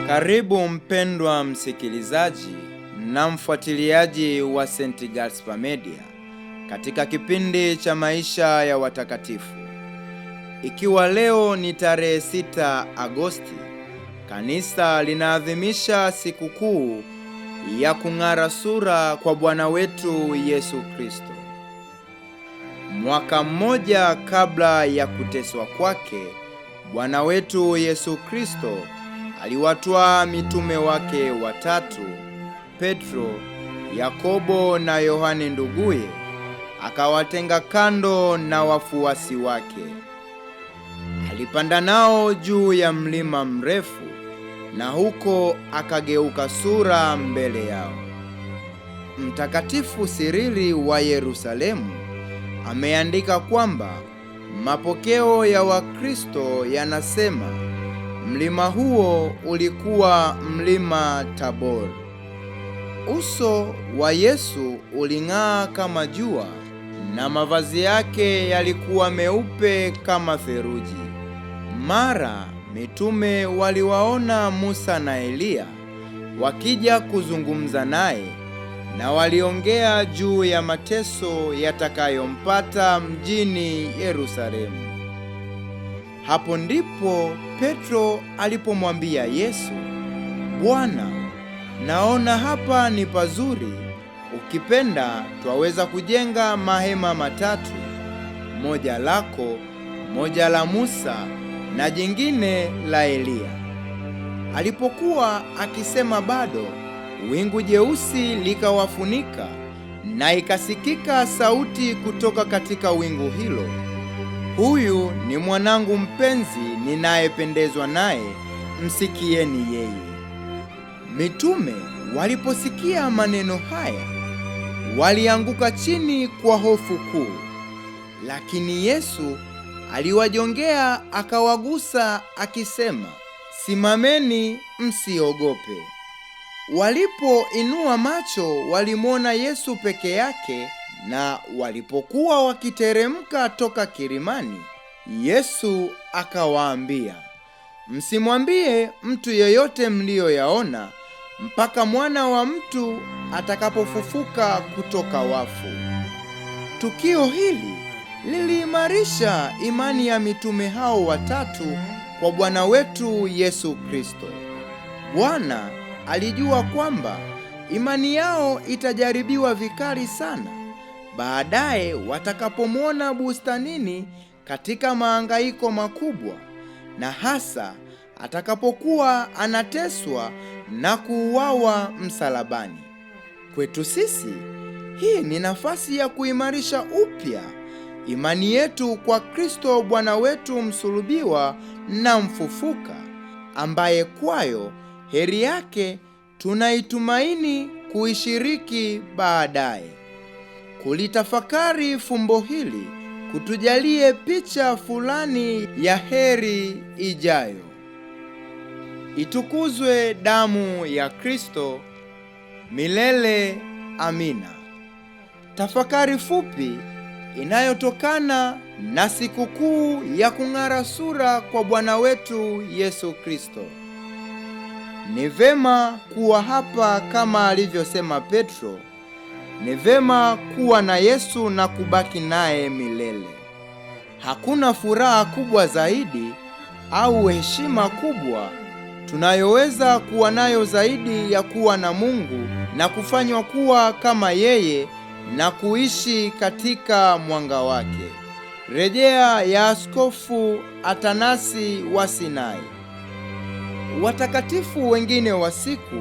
Karibu mpendwa msikilizaji na mfuatiliaji wa St. Gaspar Media katika kipindi cha maisha ya watakatifu. Ikiwa leo ni tarehe 6 Agosti, kanisa linaadhimisha sikukuu ya kung'ara sura kwa Bwana wetu Yesu Kristo. Mwaka mmoja kabla ya kuteswa kwake, Bwana wetu Yesu Kristo aliwatwaa mitume wake watatu, Petro, Yakobo na Yohane nduguye, akawatenga kando na wafuasi wake. Alipanda nao juu ya mlima mrefu, na huko akageuka sura mbele yao. Mtakatifu Sirili wa Yerusalemu ameandika kwamba mapokeo ya Wakristo yanasema mlima huo ulikuwa mlima Tabor. Uso wa Yesu uling'aa kama jua na mavazi yake yalikuwa meupe kama theluji. Mara mitume waliwaona Musa na Eliya wakija kuzungumza naye, na waliongea juu ya mateso yatakayompata mjini Yerusalemu. Hapo ndipo Petro alipomwambia Yesu, Bwana, naona hapa ni pazuri. Ukipenda twaweza kujenga mahema matatu, moja lako, moja la Musa na jingine la Eliya. Alipokuwa akisema bado, wingu jeusi likawafunika, na ikasikika sauti kutoka katika wingu hilo, huyu ni mwanangu mpenzi ninayependezwa naye, msikieni yeye. Mitume waliposikia maneno haya, walianguka chini kwa hofu kuu. Lakini Yesu aliwajongea akawagusa akisema, simameni, msiogope. Walipoinua macho walimwona Yesu peke yake, na walipokuwa wakiteremka toka kilimani, Yesu akawaambia, msimwambie mtu yeyote mlioyaona mpaka Mwana wa Mtu atakapofufuka kutoka wafu. Tukio hili liliimarisha imani ya mitume hao watatu kwa Bwana wetu Yesu Kristo. Bwana alijua kwamba imani yao itajaribiwa vikali sana baadaye watakapomwona bustanini katika mahangaiko makubwa, na hasa atakapokuwa anateswa na kuuawa msalabani. Kwetu sisi, hii ni nafasi ya kuimarisha upya imani yetu kwa Kristo Bwana wetu msulubiwa na mfufuka, ambaye kwayo heri yake tunaitumaini kuishiriki baadaye. Kulitafakari fumbo hili kutujalie picha fulani ya heri ijayo. Itukuzwe damu ya Kristo! Milele amina. Tafakari fupi inayotokana na sikukuu ya kung'ara sura kwa Bwana wetu Yesu Kristo. Ni vema kuwa hapa kama alivyosema Petro. Ni vema kuwa na Yesu na kubaki naye milele. Hakuna furaha kubwa zaidi au heshima kubwa tunayoweza kuwa nayo zaidi ya kuwa na Mungu na kufanywa kuwa kama yeye na kuishi katika mwanga wake. Rejea ya Askofu Atanasi wa Sinai. Watakatifu wengine wa siku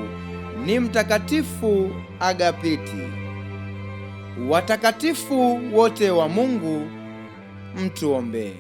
ni Mtakatifu Agapiti. Watakatifu wote wa Mungu, mtuombee.